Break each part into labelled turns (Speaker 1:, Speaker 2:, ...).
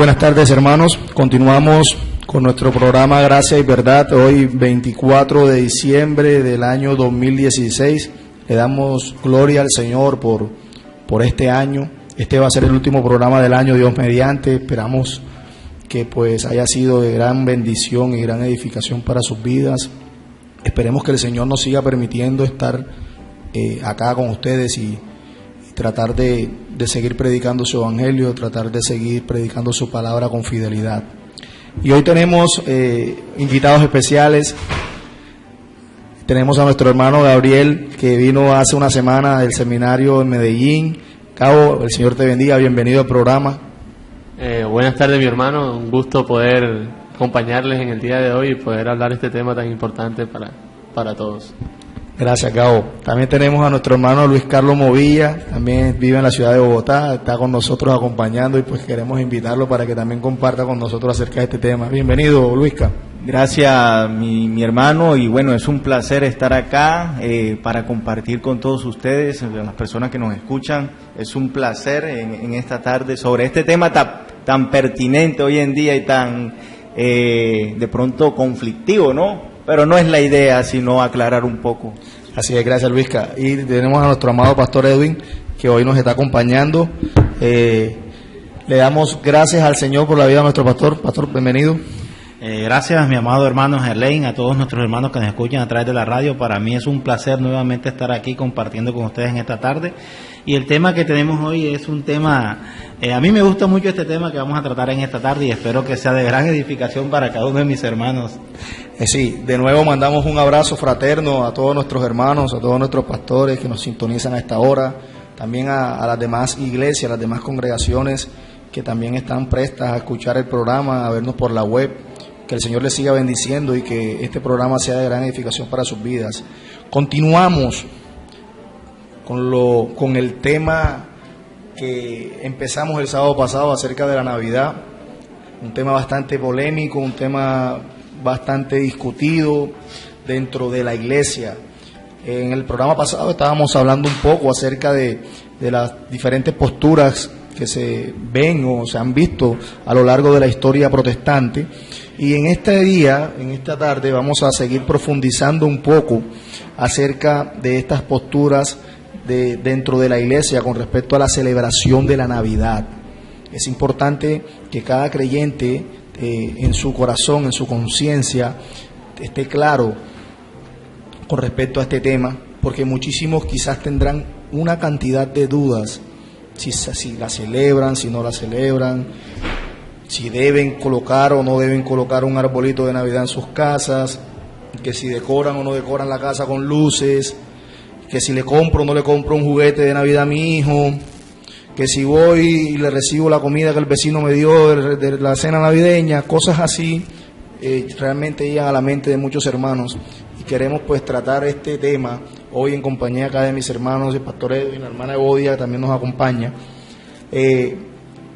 Speaker 1: buenas tardes, hermanos. Continuamos con nuestro programa Gracia y Verdad, hoy 24 de diciembre del año 2016. Le damos gloria al Señor por este año. Este va a ser el último programa del año, Dios mediante. Esperamos que pues haya sido de gran bendición y gran edificación para sus vidas. Esperemos que el Señor nos siga permitiendo estar acá con ustedes y tratar de seguir predicando su evangelio, tratar de seguir predicando su palabra con fidelidad. Y hoy tenemos invitados especiales. Tenemos a nuestro hermano Gabriel, que vino hace una semana del seminario en Medellín. Cabo, el Señor te bendiga, bienvenido al programa.
Speaker 2: Buenas tardes, mi hermano, un gusto poder acompañarles en el día de hoy y poder hablar de este tema tan importante para todos.
Speaker 1: Gracias, Gabo. También tenemos a nuestro hermano Luis Carlos Movilla, también vive en la ciudad de Bogotá, está con nosotros acompañando y pues queremos invitarlo para que también comparta con nosotros acerca de este tema. Bienvenido, Luisca.
Speaker 3: Gracias, mi hermano, y bueno, es un placer estar acá para compartir con todos ustedes, las personas que nos escuchan. Es un placer en esta tarde sobre este tema tan pertinente hoy en día y tan de pronto conflictivo, ¿no? Pero no es la idea, sino aclarar un poco.
Speaker 1: Así es, gracias, Luisca. Y tenemos a nuestro amado pastor Edwin, que hoy nos está acompañando. Le damos gracias al Señor por la vida de nuestro pastor. Pastor, bienvenido.
Speaker 4: Gracias, mi amado hermano Gerlain, a todos nuestros hermanos que nos escuchan a través de la radio. Para mí es un placer nuevamente estar aquí compartiendo con ustedes en esta tarde. Y el tema que tenemos hoy es un tema, a mí me gusta mucho este tema que vamos a tratar en esta tarde y espero que sea de gran edificación para cada uno de mis hermanos.
Speaker 1: Sí, de nuevo mandamos un abrazo fraterno a todos nuestros hermanos, a todos nuestros pastores que nos sintonizan a esta hora, también a las demás iglesias, a las demás congregaciones que también están prestas a escuchar el programa, a vernos por la web. Que el Señor les siga bendiciendo y que este programa sea de gran edificación para sus vidas. Continuamos con el tema que empezamos el sábado pasado acerca de la Navidad, un tema bastante polémico, un tema bastante discutido dentro de la iglesia. En el programa pasado estábamos hablando un poco acerca de las diferentes posturas que se ven o se han visto a lo largo de la historia protestante. Y en este día, en esta tarde, vamos a seguir profundizando un poco acerca de estas posturas dentro de la iglesia con respecto a la celebración de la Navidad. Es importante que cada creyente en su corazón, en su conciencia, esté claro con respecto a este tema, porque muchísimos quizás tendrán una cantidad de dudas, si la celebran, si no la celebran, si deben colocar o no deben colocar un arbolito de Navidad en sus casas, que si decoran o no decoran la casa con luces, que si le compro o no le compro un juguete de Navidad a mi hijo, que si voy y le recibo la comida que el vecino me dio de la cena navideña, cosas así realmente llegan a la mente de muchos hermanos. Y queremos pues tratar este tema hoy en compañía acá de mis hermanos, el pastor Edwin, la hermana Evodia que también nos acompaña.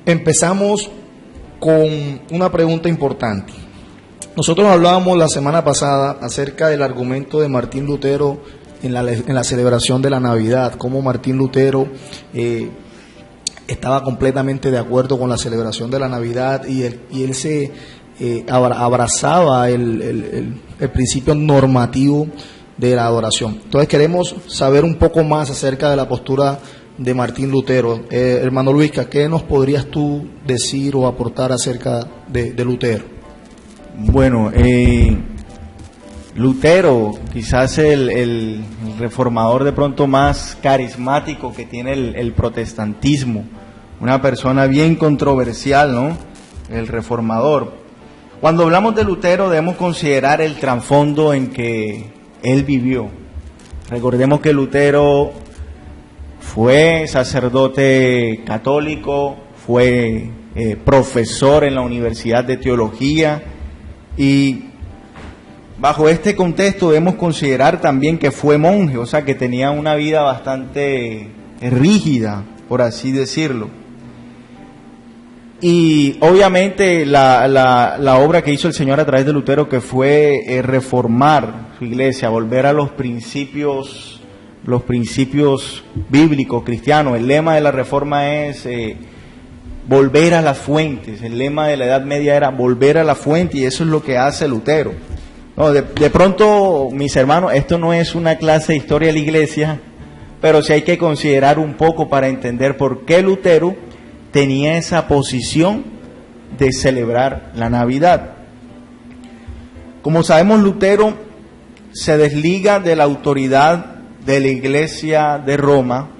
Speaker 1: Empezamos con una pregunta importante. Nosotros hablábamos la semana pasada acerca del argumento de Martín Lutero en la celebración de la Navidad, cómo Martín Lutero estaba completamente de acuerdo con la celebración de la Navidad y él se abrazaba el principio normativo de la adoración. Entonces queremos saber un poco más acerca de la postura de Martín Lutero. Hermano Luisca, ¿qué nos podrías tú decir o aportar acerca de Lutero?
Speaker 3: Bueno, Lutero, quizás el reformador de pronto más carismático que tiene el protestantismo, una persona bien controversial, ¿no? El reformador. Cuando hablamos de Lutero debemos considerar el trasfondo en que él vivió. Recordemos que Lutero fue sacerdote católico, fue profesor en la Universidad de Teología y bajo este contexto debemos considerar también que fue monje, o sea que tenía una vida bastante rígida, por así decirlo. Y obviamente la obra que hizo el Señor a través de Lutero, que fue reformar su iglesia, volver a los principios bíblicos cristianos. El lema de la reforma es volver a las fuentes. El lema de la Edad Media era volver a la fuente, y eso es lo que hace Lutero. No, de pronto, mis hermanos, esto no es una clase de historia de la iglesia, pero sí hay que considerar un poco para entender por qué Lutero tenía esa posición de celebrar la Navidad. Como sabemos, Lutero se desliga de la autoridad de la Iglesia de Roma,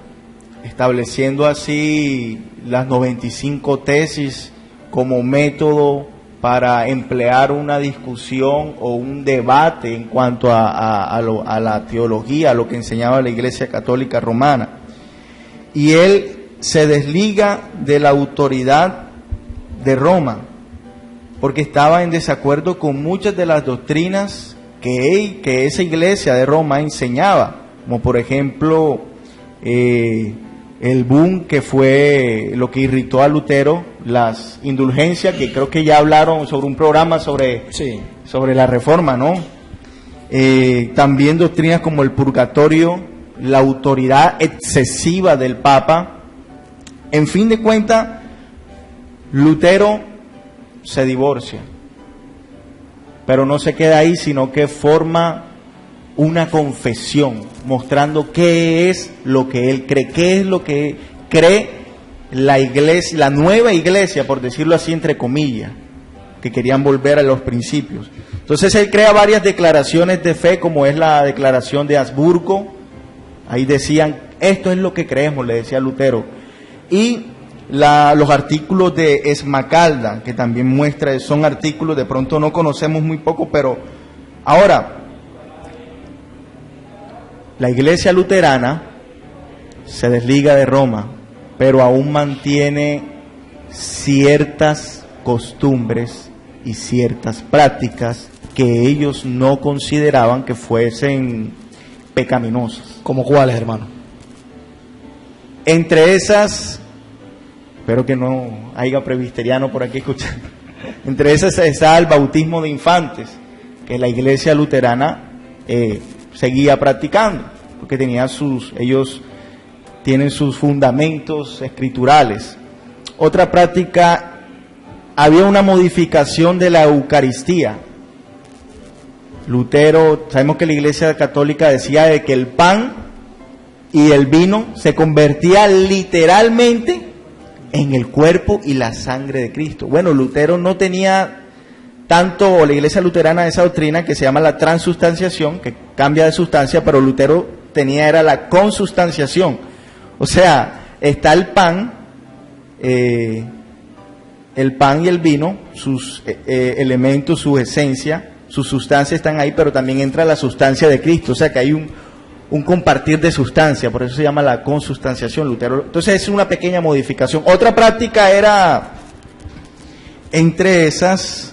Speaker 3: estableciendo así las 95 tesis como método para emplear una discusión o un debate en cuanto a la teología, a lo que enseñaba la Iglesia Católica Romana. Y él se desliga de la autoridad de Roma, porque estaba en desacuerdo con muchas de las doctrinas que esa Iglesia de Roma enseñaba, como por ejemplo el boom, que fue lo que irritó a Lutero, las indulgencias, que creo que ya hablaron sobre un programa sobre la Reforma, ¿no? También doctrinas como el purgatorio, la autoridad excesiva del Papa. En fin de cuentas, Lutero se divorcia, pero no se queda ahí, sino que forma una confesión mostrando qué es lo que él cree, qué es lo que cree la iglesia, la nueva iglesia, por decirlo así entre comillas, que querían volver a los principios. Entonces él crea varias declaraciones de fe, como es la declaración de Habsburgo. Ahí decían, esto es lo que creemos, le decía Lutero. Y los artículos de Esmacalda, que también muestra, son artículos, de pronto no conocemos muy poco, pero ahora, la iglesia luterana se desliga de Roma, pero aún mantiene ciertas costumbres y ciertas prácticas que ellos no consideraban que fuesen pecaminosas.
Speaker 1: ¿Como cuáles, hermano?
Speaker 3: Entre esas, espero que no haya presbiteriano por aquí escuchando, entre esas está el bautismo de infantes, que la iglesia luterana seguía practicando, porque ellos tienen sus fundamentos escriturales. Otra práctica, había una modificación de la Eucaristía. Lutero, sabemos que la Iglesia Católica decía de que el pan y el vino se convertía literalmente en el cuerpo y la sangre de Cristo. Bueno, Lutero no tenía tanto, o la Iglesia luterana, esa doctrina que se llama la transustanciación, que cambia de sustancia, pero Lutero era la consustanciación. O sea, está el pan y el vino, sus elementos, su esencia, su sustancia están ahí, pero también entra la sustancia de Cristo. O sea que hay un compartir de sustancia, por eso se llama la consustanciación. Lutero, entonces es una pequeña modificación. Otra práctica era, entre esas,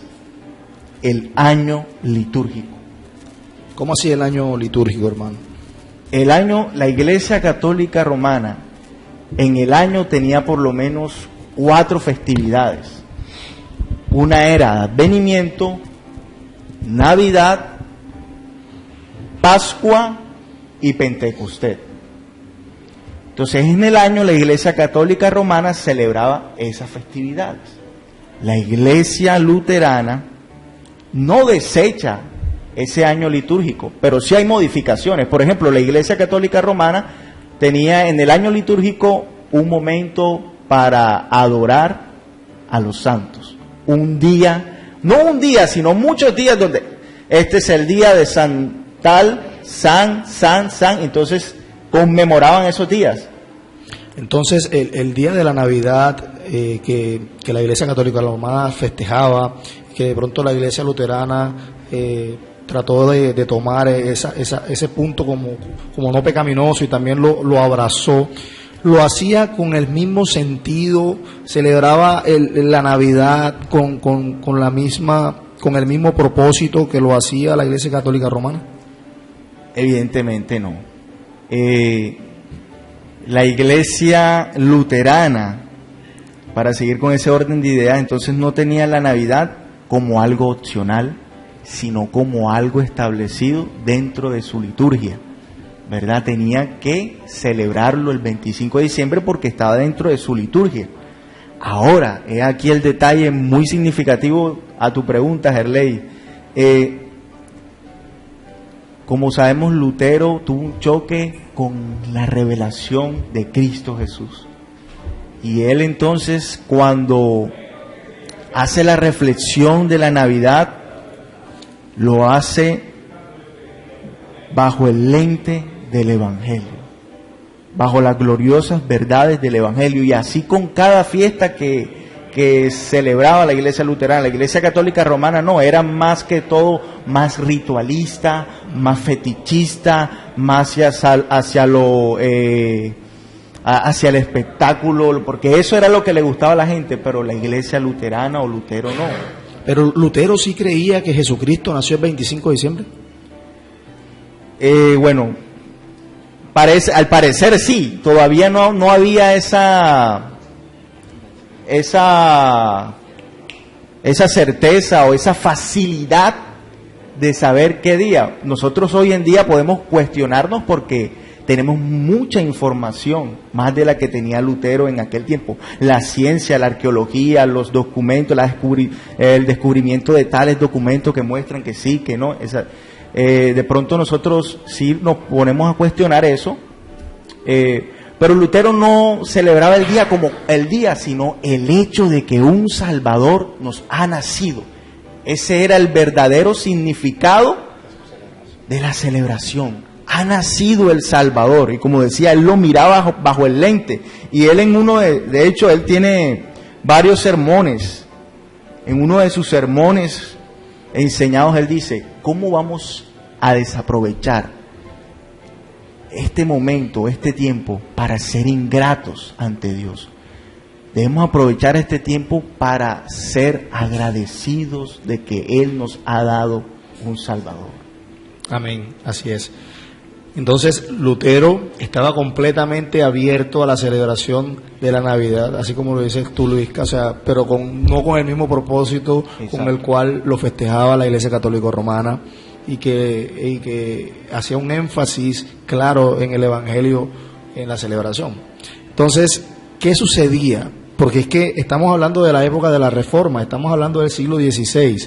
Speaker 3: el año litúrgico.
Speaker 1: ¿Cómo así el año litúrgico, hermano?
Speaker 3: La Iglesia Católica Romana en el año tenía por lo menos 4 festividades. Una era Advenimiento, Navidad, Pascua y Pentecostés. Entonces en el año la Iglesia Católica Romana celebraba esas festividades. La Iglesia Luterana no desecha ese año litúrgico, pero sí hay modificaciones. Por ejemplo, la Iglesia Católica Romana tenía en el año litúrgico un momento para adorar a los santos. Un día, no un día, sino muchos días, donde este es el día de San tal, San, entonces conmemoraban esos días.
Speaker 1: Entonces el día de la Navidad que la Iglesia Católica Romana festejaba, que de pronto la Iglesia Luterana trató de tomar ese punto como no pecaminoso, y también lo abrazó, lo hacía con el mismo sentido, celebraba la Navidad con el mismo propósito que lo hacía la Iglesia Católica Romana.
Speaker 3: Evidentemente no. La Iglesia Luterana, para seguir con ese orden de ideas, entonces no tenía la Navidad como algo opcional, sino como algo establecido dentro de su liturgia, ¿verdad? Tenía que celebrarlo el 25 de diciembre porque estaba dentro de su liturgia. Ahora, he aquí el detalle muy significativo a tu pregunta, Gerley. Como sabemos, Lutero tuvo un choque con la revelación de Cristo Jesús. Y él entonces, cuando hace la reflexión de la Navidad, lo hace bajo el lente del Evangelio, bajo las gloriosas verdades del Evangelio, y así con cada fiesta que celebraba la Iglesia luterana. La Iglesia católica romana no, era más que todo más ritualista, más fetichista, más hacia el espectáculo, porque eso era lo que le gustaba a la gente, pero la Iglesia luterana o Lutero no.
Speaker 1: Pero Lutero sí creía que Jesucristo nació el 25 de diciembre.
Speaker 3: Bueno, al parecer sí, todavía no había esa certeza o esa facilidad de saber qué día. Nosotros hoy en día podemos cuestionarnos porque tenemos mucha información, más de la que tenía Lutero en aquel tiempo. La ciencia, la arqueología, los documentos, el descubrimiento de tales documentos que muestran que sí, que no. De pronto nosotros sí nos ponemos a cuestionar eso, pero Lutero no celebraba el día como el día, sino el hecho de que un Salvador nos ha nacido. Ese era el verdadero significado de la celebración. Ha nacido el Salvador, y como decía, él lo miraba bajo el lente, y él de hecho él tiene varios sermones. En uno de sus sermones enseñados él dice: ¿cómo vamos a desaprovechar este momento, este tiempo, para ser ingratos ante Dios? Debemos aprovechar este tiempo para ser agradecidos de que Él nos ha dado un Salvador.
Speaker 1: Amén, así es. Entonces Lutero estaba completamente abierto a la celebración de la Navidad, así como lo dices tú, Luis, o sea, pero no con el mismo propósito. Exacto. Con el cual lo festejaba la Iglesia Católica Romana, y que hacía un énfasis claro en el Evangelio en la celebración. Entonces, ¿qué sucedía? Porque es que estamos hablando de la época de la Reforma, estamos hablando del siglo XVI,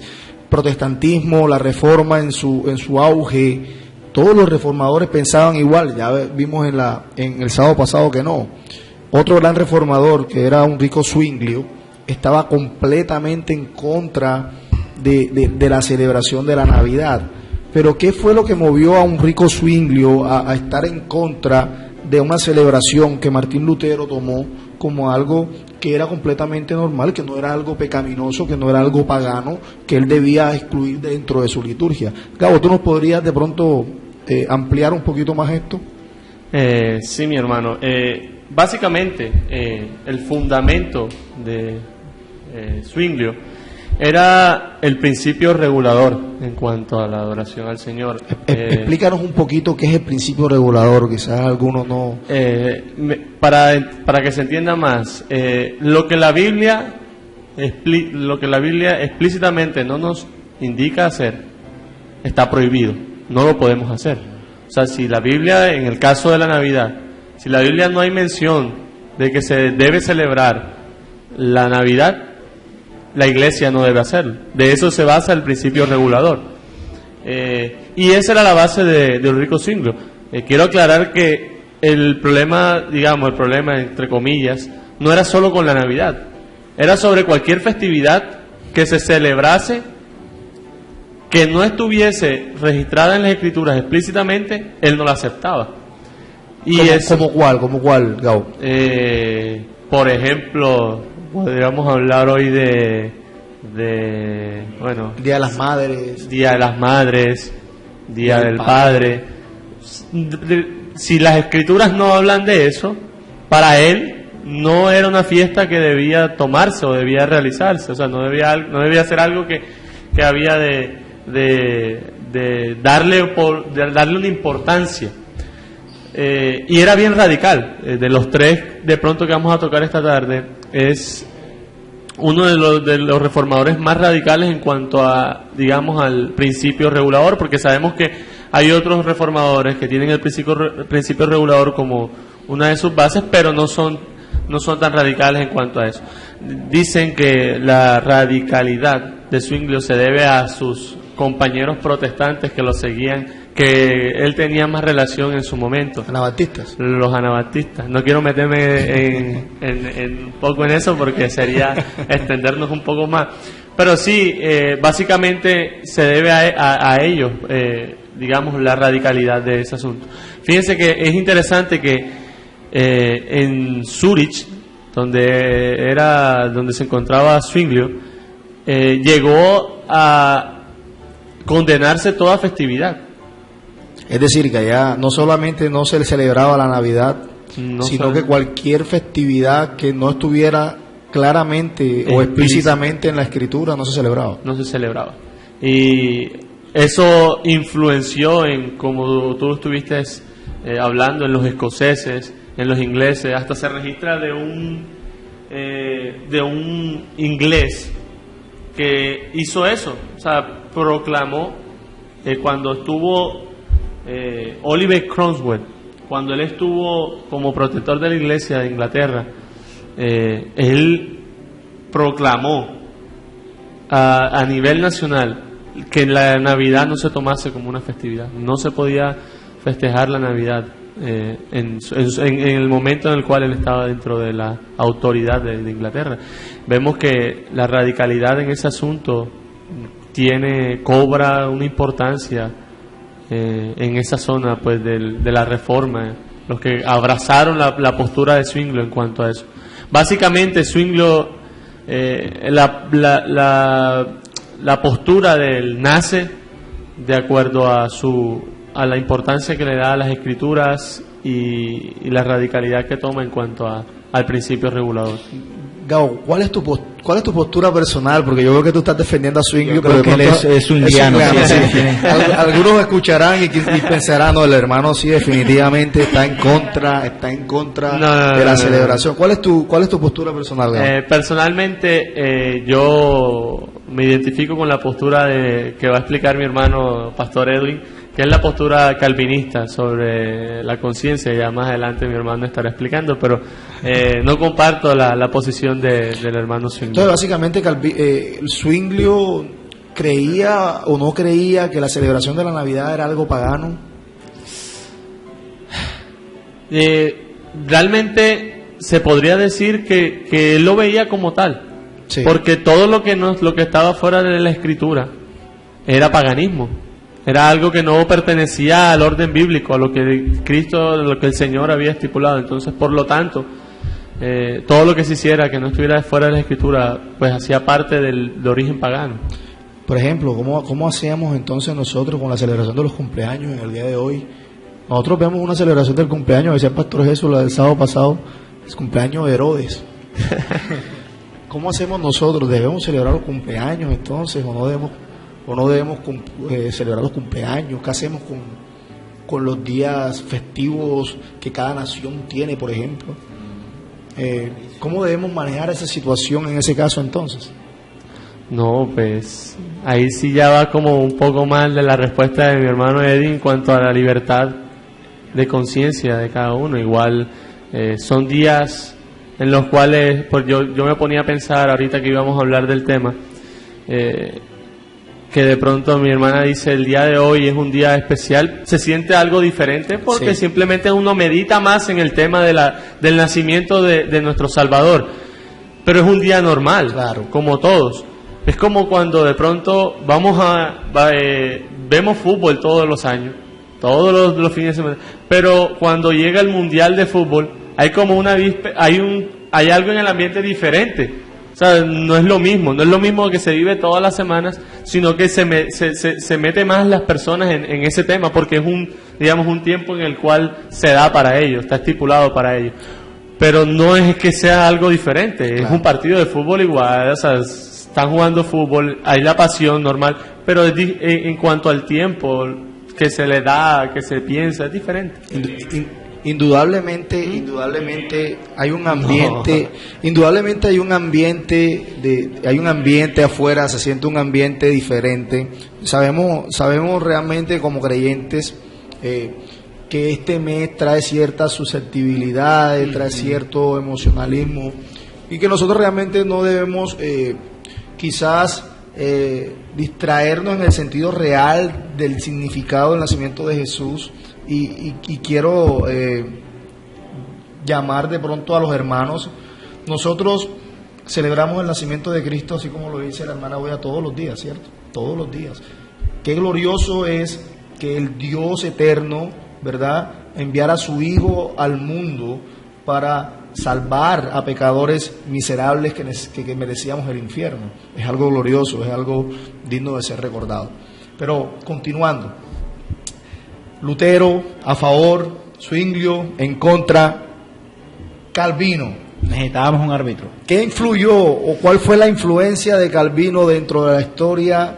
Speaker 1: protestantismo, la Reforma en su auge. Todos los reformadores pensaban igual. Ya vimos en el sábado pasado que no. Otro gran reformador, que era un rico Zwinglio, estaba completamente en contra de la celebración de la Navidad. Pero ¿qué fue lo que movió a un rico Zwinglio a estar en contra de una celebración que Martín Lutero tomó como algo que era completamente normal, que no era algo pecaminoso, que no era algo pagano, que él debía excluir dentro de su liturgia? Gabo, ¿tú nos podrías de pronto ampliar un poquito más esto?
Speaker 2: Sí, mi hermano. Básicamente, el fundamento de Zwinglio era el principio regulador en cuanto a la adoración al Señor.
Speaker 1: Explícanos un poquito qué es el principio regulador, quizás algunos no...
Speaker 2: Para que se entienda más, lo que la Biblia explícitamente no nos indica hacer, está prohibido, no lo podemos hacer. O sea, si la Biblia, en el caso de la Navidad, si la Biblia no hay mención de que se debe celebrar la Navidad, la Iglesia no debe hacerlo. De eso se basa el principio regulador. Y esa era la base de Ulrico Zwinglio. Quiero aclarar que el problema entre comillas, no era solo con la Navidad. Era sobre cualquier festividad que se celebrase que no estuviese registrada en las Escrituras explícitamente, él no la aceptaba. Y
Speaker 1: ¿Cómo cuál, Gabo?
Speaker 2: Por ejemplo, podríamos hablar hoy de Día de las Madres, Día del Padre. Si las Escrituras no hablan de eso, para él no era una fiesta que debía tomarse o debía realizarse. O sea, no debía ser algo que había de darle una importancia. Y era bien radical. De los tres de pronto que vamos a tocar esta tarde, es uno de los reformadores más radicales en cuanto a, digamos, al principio regulador, porque sabemos que hay otros reformadores que tienen el principio regulador como una de sus bases, pero no son tan radicales en cuanto a eso. dicen que la radicalidad de Zwinglio se debe a sus compañeros protestantes que lo seguían, que él tenía más relación en su momento.
Speaker 1: Anabaptistas.
Speaker 2: Los anabaptistas. No quiero meterme un poco en eso porque sería extendernos un poco más. Pero sí, básicamente se debe a ellos, digamos, la radicalidad de ese asunto. Fíjense que es interesante que en Zúrich, donde se encontraba Zwinglio, llegó a condenarse toda festividad.
Speaker 1: Es decir, que allá no solamente no se celebraba la Navidad, sino que cualquier festividad que no estuviera claramente o explícitamente en la Escritura no se celebraba.
Speaker 2: No se celebraba. Y eso influenció en, como tú estuviste hablando, en los escoceses, en los ingleses. Hasta se registra de un inglés que hizo eso, o sea, proclamó cuando estuvo Oliver Cromwell, cuando él estuvo como protector de la Iglesia de Inglaterra, él proclamó a nivel nacional que la Navidad no se tomase como una festividad, no se podía festejar la Navidad en el momento en el cual él estaba dentro de la autoridad de Inglaterra. Vemos que la radicalidad en ese asunto cobra una importancia en esa zona, pues, de la Reforma, los que abrazaron la postura de Zwinglio en cuanto a eso. Básicamente Zwinglio, la postura de él nace de acuerdo a la importancia que le da a las Escrituras y la radicalidad que toma en cuanto al principio regulador.
Speaker 1: Gabo, ¿cuál es tu postura personal? Porque yo creo que tú estás defendiendo a Zwinglio,
Speaker 3: pero que él es zwingliano.
Speaker 1: Algunos escucharán y pensarán, no, el hermano sí definitivamente está en contra de la celebración. ¿Cuál es tu postura personal, Gabo?
Speaker 2: Personalmente, yo me identifico con la postura que va a explicar mi hermano Pastor Edwin, que es la postura calvinista sobre la conciencia. Ya más adelante mi hermano estará explicando, pero no comparto la posición del hermano Zwinglio.
Speaker 1: Entonces, básicamente, Zwinglio creía o no creía que la celebración de la Navidad era algo pagano.
Speaker 2: Realmente se podría decir que él lo veía como tal, sí, porque todo lo que estaba fuera de la Escritura era paganismo. Era algo que no pertenecía al orden bíblico, a lo que Cristo, lo que el Señor había estipulado. Entonces, por lo tanto, todo lo que se hiciera que no estuviera fuera de la Escritura, pues hacía parte de origen pagano.
Speaker 1: Por ejemplo, ¿cómo hacíamos entonces nosotros con la celebración de los cumpleaños en el día de hoy? Nosotros vemos una celebración del cumpleaños, decía el Pastor Jesús, la del sábado pasado, el cumpleaños de Herodes. ¿Cómo hacemos nosotros? ¿Debemos celebrar los cumpleaños entonces o no debemos celebrar los cumpleaños? ¿Qué hacemos con los días festivos que cada nación tiene, por ejemplo? ¿Cómo debemos manejar esa situación en ese caso entonces?
Speaker 2: No, pues ahí sí ya va como un poco más de la respuesta de mi hermano Eddie en cuanto a la libertad de conciencia de cada uno. Igual son días en los cuales, pues yo me ponía a pensar ahorita que íbamos a hablar del tema, que de pronto mi hermana dice el día de hoy es un día especial, se siente algo diferente porque sí, simplemente uno medita más en el tema del nacimiento de nuestro Salvador, pero es un día normal, claro, como todos. Es como cuando de pronto vemos fútbol todos los años, todos los fines de semana, pero cuando llega el Mundial de Fútbol hay como hay algo en el ambiente diferente. O sea, no es lo mismo que se vive todas las semanas, sino que se mete más las personas en ese tema, porque es un tiempo en el cual se da para ellos, está estipulado para ellos. Pero no es que sea algo diferente, claro, es un partido de fútbol igual, o sea, están jugando fútbol, hay la pasión normal, pero en cuanto al tiempo que se le da, que se piensa, es diferente.
Speaker 1: Indudablemente hay un ambiente, hay un ambiente afuera, se siente un ambiente diferente. Sabemos realmente como creyentes que este mes trae ciertas susceptibilidades, trae cierto emocionalismo, y que nosotros realmente no debemos quizás distraernos en el sentido real del significado del nacimiento de Jesús, y quiero llamar de pronto a los hermanos. Nosotros celebramos el nacimiento de Cristo, así como lo dice la hermana Boya, todos los días, ¿cierto? Todos los días. Qué glorioso es que el Dios eterno, ¿verdad?, enviara a su Hijo al mundo para salvar a pecadores miserables que merecíamos el infierno. Es algo glorioso, es algo digno de ser recordado. Pero continuando, Lutero a favor, Zwinglio en contra, Calvino.
Speaker 4: Necesitábamos un árbitro.
Speaker 1: ¿Qué influyó o cuál fue la influencia de Calvino dentro de la historia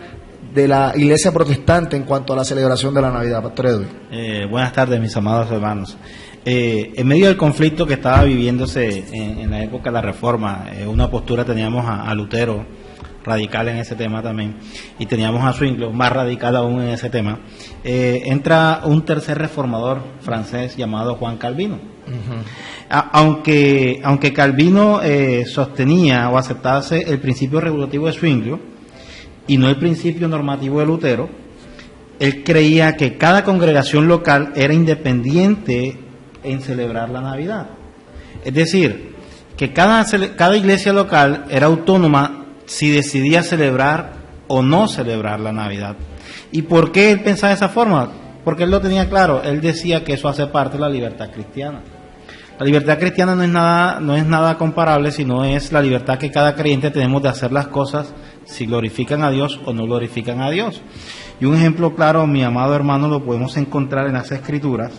Speaker 1: de la Iglesia protestante en cuanto a la celebración de la Navidad, Pastor Edwin?
Speaker 4: Buenas tardes, mis amados hermanos. En medio del conflicto que estaba viviéndose en la época de la Reforma, una postura teníamos a Lutero, radical en ese tema también, y teníamos a Zwinglio, más radical aún en ese tema. Entra un tercer reformador francés llamado Juan Calvino. Aunque Calvino sostenía o aceptase el principio regulativo de Zwinglio y no el principio normativo de Lutero, él creía que cada congregación local era independiente en celebrar la Navidad. Es decir, que cada iglesia local era autónoma si decidía celebrar o no celebrar la Navidad. ¿Y por qué él pensaba de esa forma? Porque él lo tenía claro. Él decía que eso hace parte de la libertad cristiana. La libertad cristiana no es nada comparable, sino es la libertad que cada creyente tenemos de hacer las cosas si glorifican a Dios o no glorifican a Dios. Y un ejemplo claro, mi amado hermano, lo podemos encontrar en las Escrituras,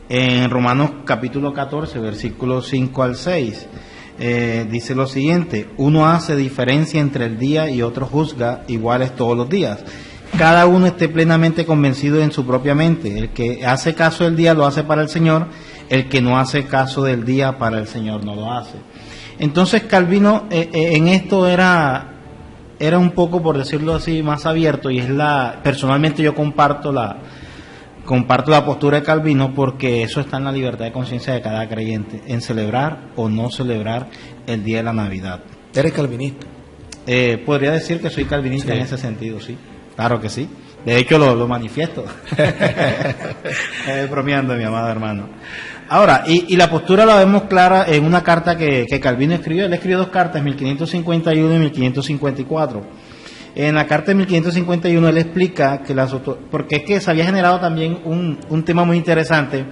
Speaker 4: en Romanos capítulo 14, versículos 5 al 6. Dice lo siguiente: uno hace diferencia entre el día y otro juzga iguales todos los días. Cada uno esté plenamente convencido en su propia mente. El que hace caso del día lo hace para el Señor, el que no hace caso del día para el Señor no lo hace. Entonces Calvino en esto era un poco, por decirlo así, más abierto, y personalmente yo comparto la postura de Calvino, porque eso está en la libertad de conciencia de cada creyente, en celebrar o no celebrar el día de la Navidad.
Speaker 1: ¿Eres calvinista?
Speaker 4: Podría decir que soy calvinista, sí, en ese sentido, sí. Claro que sí. De hecho, lo manifiesto. Bromeando, mi amado hermano. Ahora, y la postura la vemos clara en una carta que Calvino escribió. Él escribió dos cartas, 1551 y 1554. En la carta de 1551 él explica que porque es que se había generado también un tema muy interesante.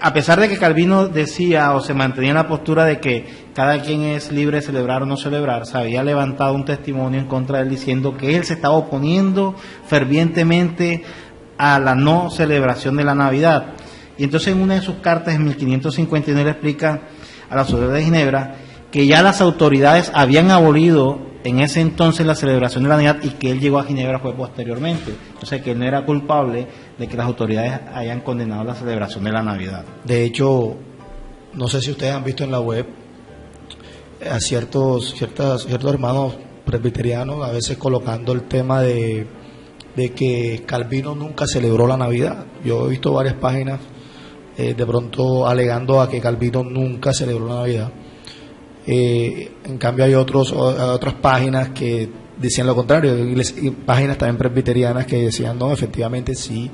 Speaker 4: A pesar de que Calvino decía o se mantenía en la postura de que cada quien es libre de celebrar o no celebrar, se había levantado un testimonio en contra de él diciendo que él se estaba oponiendo fervientemente a la no celebración de la Navidad. Y entonces en una de sus cartas en 1551 él explica a la sociedad de Ginebra que ya las autoridades habían abolido en ese entonces la celebración de la Navidad, y que él llegó a Ginebra fue posteriormente. O sea que él no era culpable de que las autoridades hayan condenado la celebración de la Navidad.
Speaker 1: De hecho, no sé si ustedes han visto en la web a ciertos hermanos presbiterianos a veces colocando el tema de que Calvino nunca celebró la Navidad. Yo he visto varias páginas de pronto alegando a que Calvino nunca celebró la Navidad. En cambio hay otras páginas que decían lo contrario, y páginas también presbiterianas que decían no, efectivamente sí,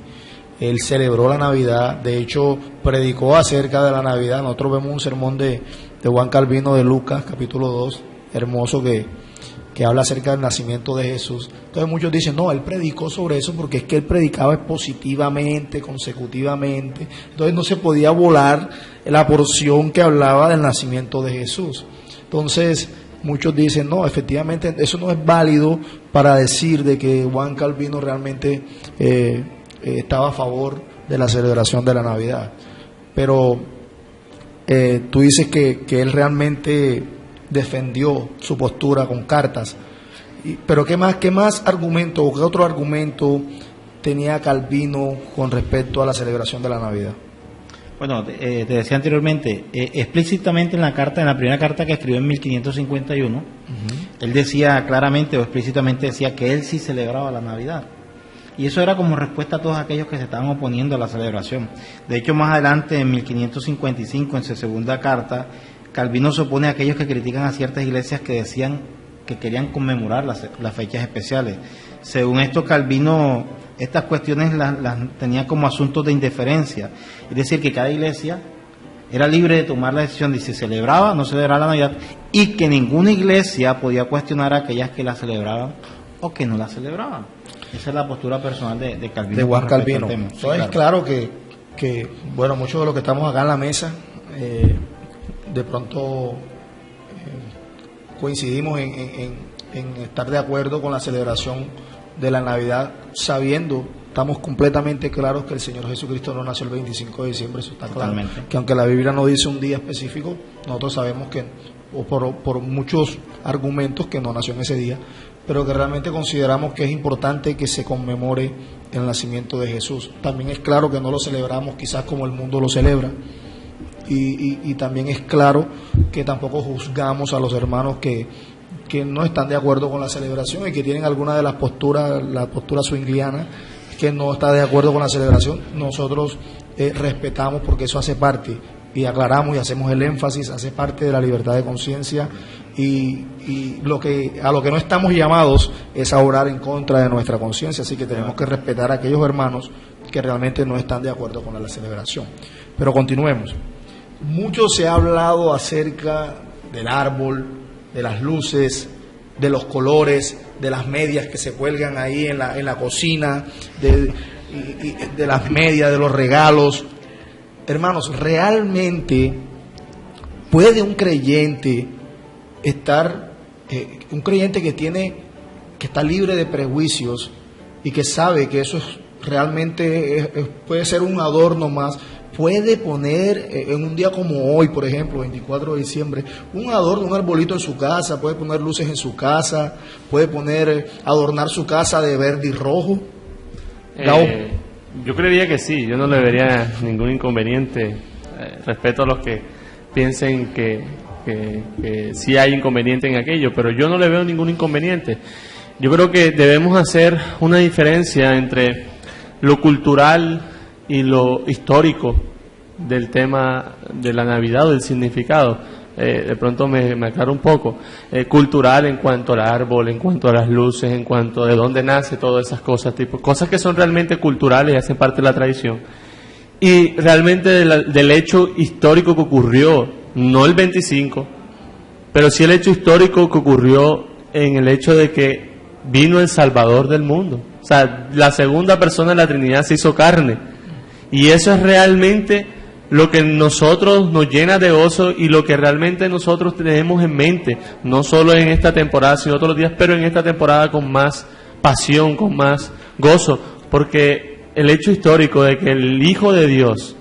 Speaker 1: él celebró la Navidad. De hecho predicó acerca de la Navidad. Nosotros vemos un sermón de Juan Calvino de Lucas capítulo 2, hermoso, que habla acerca del nacimiento de Jesús. Entonces muchos dicen, no, él predicó sobre eso porque es que él predicaba expositivamente, consecutivamente, entonces no se podía volar la porción que hablaba del nacimiento de Jesús. Entonces muchos dicen, no, efectivamente eso no es válido para decir de que Juan Calvino realmente estaba a favor de la celebración de la Navidad. Pero tú dices que él realmente defendió su postura con cartas. Pero ¿qué más argumento o qué otro argumento tenía Calvino con respecto a la celebración de la Navidad?
Speaker 4: Bueno, te decía anteriormente, explícitamente en la primera carta que escribió en 1551, él decía claramente o explícitamente decía que él sí celebraba la Navidad. Y eso era como respuesta a todos aquellos que se estaban oponiendo a la celebración. De hecho, más adelante, en 1555, en su segunda carta, Calvino se opone a aquellos que critican a ciertas iglesias que decían que querían conmemorar las fechas especiales. Según esto, Calvino estas cuestiones las tenía como asuntos de indiferencia, es decir, que cada iglesia era libre de tomar la decisión de si celebraba o no celebraba la Navidad, y que ninguna iglesia podía cuestionar a aquellas que la celebraban o que no la celebraban. Esa es la postura personal de Calvino.
Speaker 1: De Juan Calvino.
Speaker 4: Sí,
Speaker 1: Entonces, claro que, bueno, muchos de los que estamos acá en la mesa, de pronto coincidimos en estar de acuerdo con la celebración de la Navidad, sabiendo, estamos completamente claros que el Señor Jesucristo no nació el 25 de diciembre, eso está claro.
Speaker 4: Totalmente.
Speaker 1: Que aunque la Biblia no dice un día específico, nosotros sabemos que, o por muchos argumentos, que no nació en ese día, pero que realmente consideramos que es importante que se conmemore el nacimiento de Jesús. También es claro que no lo celebramos quizás como el mundo lo celebra, y también es claro que tampoco juzgamos a los hermanos que no están de acuerdo con la celebración y que tienen alguna de las posturas, la postura swingliana, que no está de acuerdo con la celebración. Nosotros respetamos, porque eso hace parte, y aclaramos y hacemos el énfasis, hace parte de la libertad de conciencia, y a lo que no estamos llamados es a orar en contra de nuestra conciencia, así que tenemos que respetar a aquellos hermanos que realmente no están de acuerdo con la celebración. Pero continuemos. Mucho se ha hablado acerca del árbol, de las luces, de los colores, de las medias que se cuelgan ahí en la cocina, de las medias, de los regalos. Hermanos, ¿realmente puede un creyente un creyente que está libre de prejuicios y que sabe que eso realmente puede ser un adorno más, puede poner en un día como hoy, por ejemplo, 24 de diciembre, un adorno, un arbolito en su casa, puede poner luces en su casa, puede adornar su casa de verde y rojo?
Speaker 2: Yo creería que sí, yo no le vería ningún inconveniente. Respeto a los que piensen que sí hay inconveniente en aquello, pero yo no le veo ningún inconveniente. Yo creo que debemos hacer una diferencia entre lo cultural y lo histórico del tema de la Navidad o del significado. De pronto me aclaro un poco. Cultural en cuanto al árbol, en cuanto a las luces, en cuanto a de dónde nace, todas esas cosas, cosas que son realmente culturales y hacen parte de la tradición. Y realmente del hecho histórico que ocurrió, no el 25, pero sí el hecho histórico que ocurrió en el hecho de que vino el Salvador del mundo. O sea, la segunda persona de la Trinidad se hizo carne. Y eso es realmente lo que nosotros nos llena de gozo y lo que realmente nosotros tenemos en mente, no solo en esta temporada, sino todos los días, pero en esta temporada con más pasión, con más gozo, porque el hecho histórico de que el Hijo de Dios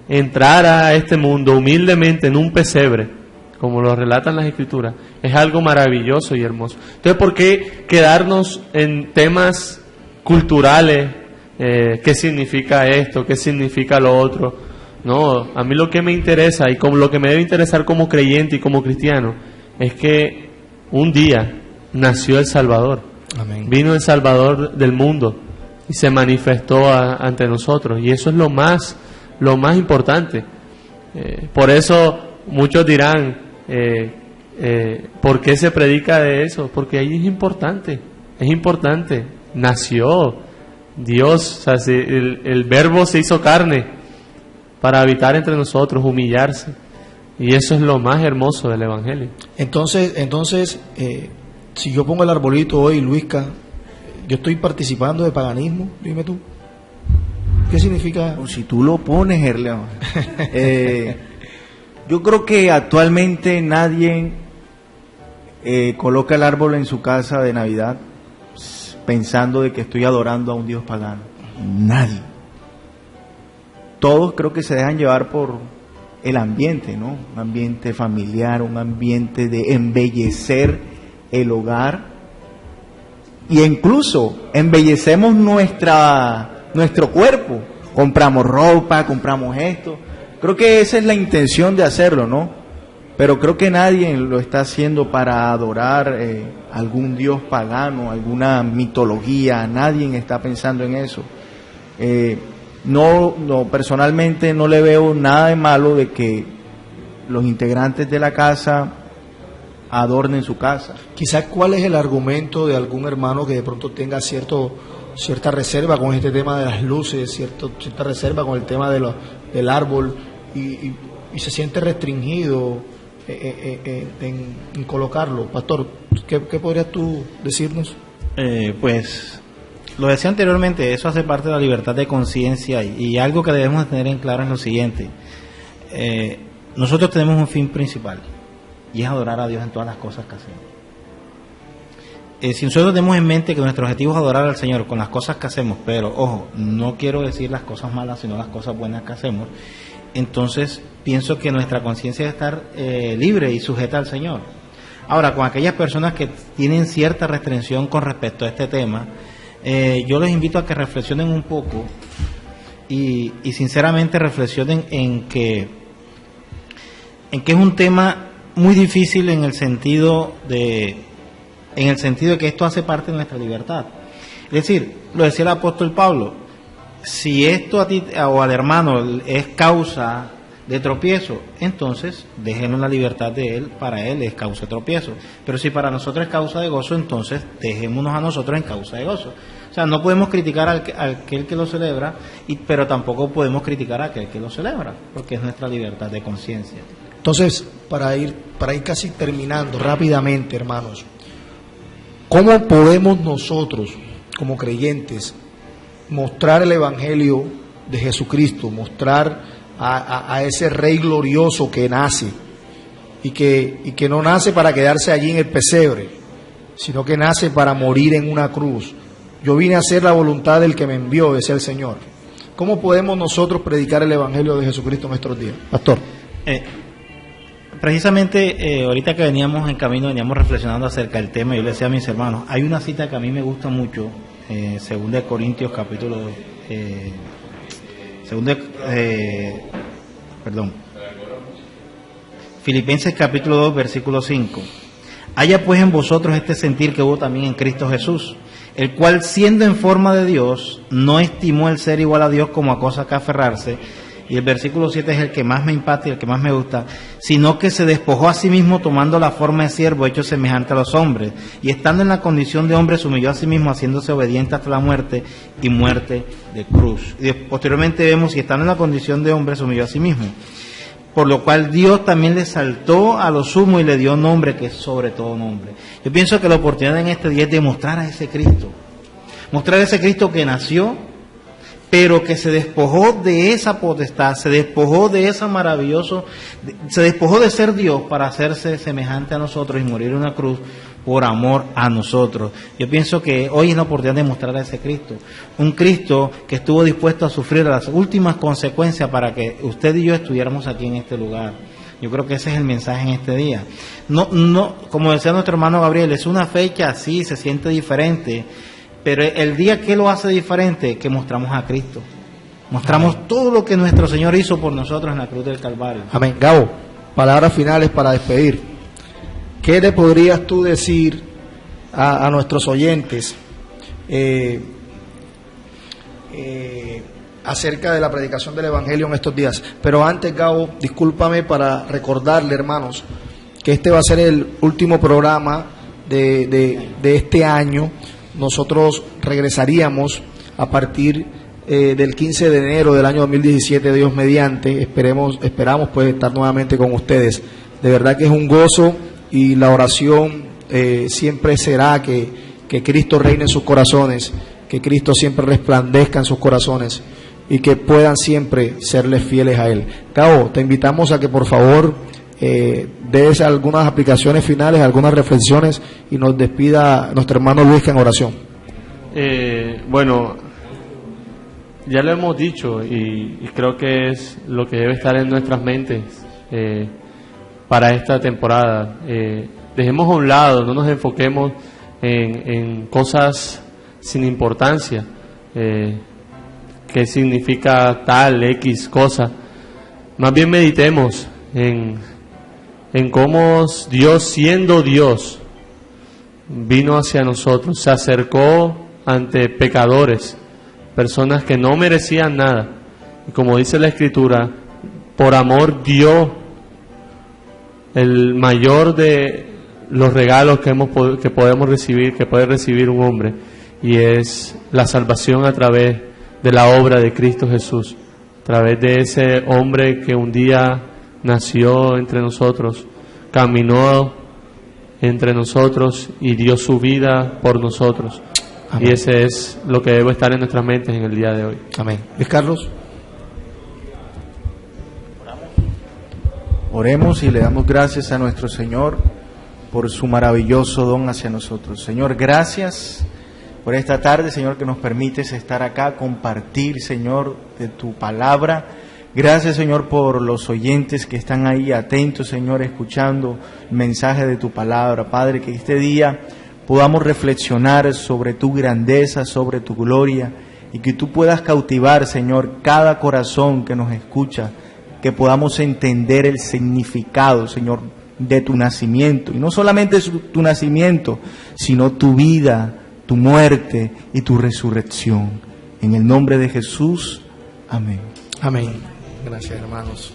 Speaker 2: entrara a este mundo humildemente en un pesebre, como lo relatan las Escrituras, es algo maravilloso y hermoso. Entonces, ¿por qué quedarnos en temas culturales? ¿Qué significa esto? ¿Qué significa lo otro? No, a mí lo que me interesa y como lo que me debe interesar como creyente y como cristiano es que un día nació el Salvador. Amén. Vino el Salvador del mundo y se manifestó ante nosotros, y eso es lo más importante. Por eso muchos dirán, ¿por qué se predica de eso? Porque ahí es importante, nació Dios, o sea, el Verbo se hizo carne para habitar entre nosotros, humillarse, y eso es lo más hermoso del Evangelio.
Speaker 1: Entonces, si yo pongo el arbolito hoy, Luisca, yo estoy participando de paganismo, dime tú. ¿Qué significa?
Speaker 3: Si tú lo pones, Herleón. Yo creo que actualmente nadie coloca el árbol en su casa de Navidad pensando de que estoy adorando a un Dios pagano. Nadie. Todos creo que se dejan llevar por el ambiente, ¿no? Un ambiente familiar, un ambiente de embellecer el hogar, y incluso embellecemos nuestro cuerpo, compramos ropa, compramos esto. Creo que esa es la intención de hacerlo, ¿no? Pero creo que nadie lo está haciendo para adorar algún dios pagano, alguna mitología. Nadie está pensando en eso. No, personalmente no le veo nada de malo de que los integrantes de la casa adornen su casa.
Speaker 1: Quizás cuál es el argumento de algún hermano que de pronto tenga cierta reserva con este tema de las luces, cierta reserva con el tema del árbol y se siente restringido en colocarlo. Pastor, ¿qué podrías tú decirnos?
Speaker 4: Pues lo decía anteriormente, eso hace parte de la libertad de conciencia y algo que debemos tener en claro es lo siguiente. Nosotros tenemos un fin principal y es adorar a Dios en todas las cosas que hacemos. Si nosotros tenemos en mente que nuestro objetivo es adorar al Señor con las cosas que hacemos, pero ojo, no quiero decir las cosas malas, sino las cosas buenas que hacemos, entonces pienso que nuestra conciencia debe estar libre y sujeta al Señor. Ahora, con aquellas personas que tienen cierta restricción con respecto a este tema, yo les invito a que reflexionen un poco y sinceramente reflexionen en que es un tema muy difícil en el sentido de que esto hace parte de nuestra libertad. Es decir, lo decía el apóstol Pablo, si esto a ti o al hermano es causa de tropiezo, entonces déjenos la libertad de él, para él es causa de tropiezo. Pero si para nosotros es causa de gozo, entonces dejémonos a nosotros en causa de gozo. O sea, no podemos criticar a aquel que lo celebra, pero tampoco podemos criticar a aquel que lo celebra, porque es nuestra libertad de conciencia.
Speaker 1: Entonces, para ir casi terminando rápidamente, hermanos, ¿cómo podemos nosotros, como creyentes, mostrar el Evangelio de Jesucristo, mostrar a ese Rey glorioso que nace y que no nace para quedarse allí en el pesebre, sino que nace para morir en una cruz? Yo vine a hacer la voluntad del que me envió, decía el Señor. ¿Cómo podemos nosotros predicar el Evangelio de Jesucristo en nuestros días? Pastor.
Speaker 4: Precisamente ahorita que veníamos en camino, veníamos reflexionando acerca del tema, yo le decía a mis hermanos, hay una cita que a mí me gusta mucho, 2 Corintios capítulo, Filipenses capítulo 2 versículo 5. Haya pues en vosotros este sentir que hubo también en Cristo Jesús, el cual siendo en forma de Dios, no estimó el ser igual a Dios como a cosa que aferrarse. Y el versículo 7 es el que más me impacta y el que más me gusta, sino que se despojó a sí mismo tomando la forma de siervo, hecho semejante a los hombres, y estando en la condición de hombre se humilló a sí mismo, haciéndose obediente hasta la muerte y muerte de cruz. Y posteriormente vemos, y estando en la condición de hombre se humilló a sí mismo, por lo cual Dios también le exaltó a lo sumo y le dio nombre que es sobre todo nombre. Yo pienso que la oportunidad en este día es de mostrar a ese Cristo que nació, pero que se despojó de esa potestad, se despojó de esa maravilloso, se despojó de ser Dios para hacerse semejante a nosotros y morir en una cruz por amor a nosotros. Yo pienso que hoy es la oportunidad de mostrar a ese Cristo, un Cristo que estuvo dispuesto a sufrir las últimas consecuencias para que usted y yo estuviéramos aquí en este lugar. Yo creo que ese es el mensaje en este día. No, como decía nuestro hermano Gabriel, es una fecha, sí, se siente diferente, pero el día que lo hace diferente, que mostramos a Cristo. Mostramos Amén. Todo lo que nuestro Señor hizo por nosotros en la cruz del Calvario.
Speaker 1: Amén. Gabo, palabras finales para despedir. ¿Qué le podrías tú decir a nuestros oyentes acerca de la predicación del Evangelio en estos días? Pero antes, Gabo, discúlpame para recordarle, hermanos, que este va a ser el último programa de este año. Nosotros regresaríamos a partir del 15 de enero del año 2017, Dios mediante. Esperamos pues estar nuevamente con ustedes. De verdad que es un gozo y la oración siempre será que Cristo reine en sus corazones, que Cristo siempre resplandezca en sus corazones y que puedan siempre serles fieles a Él. Cabo, te invitamos a que por favor des algunas aplicaciones finales, algunas reflexiones y nos despida nuestro hermano Luis en oración.
Speaker 2: Bueno, ya lo hemos dicho y creo que es lo que debe estar en nuestras mentes para esta temporada. Dejemos a un lado, no nos enfoquemos en cosas sin importancia, qué significa tal X cosa. Más bien meditemos en cómo Dios, siendo Dios, vino hacia nosotros, se acercó ante pecadores, personas que no merecían nada, y como dice la Escritura, por amor dio el mayor de los regalos que podemos recibir, que puede recibir un hombre, y es la salvación a través de la obra de Cristo Jesús, a través de ese hombre que un día nació entre nosotros, caminó entre nosotros y dio su vida por nosotros. Amén. Y ese es lo que debe estar en nuestras mentes en el día de hoy.
Speaker 1: Amén. Luis Carlos.
Speaker 3: Oremos y le damos gracias a nuestro Señor por su maravilloso don hacia nosotros. Señor, gracias por esta tarde, Señor, que nos permites estar acá, compartir, Señor, de tu palabra. Gracias, Señor, por los oyentes que están ahí atentos, Señor, escuchando el mensaje de tu palabra. Padre, que este día podamos reflexionar sobre tu grandeza, sobre tu gloria, y que tú puedas cautivar, Señor, cada corazón que nos escucha, que podamos entender el significado, Señor, de tu nacimiento, y no solamente tu nacimiento, sino tu vida, tu muerte y tu resurrección. En el nombre de Jesús, amén.
Speaker 1: Amén. Gracias, hermanos.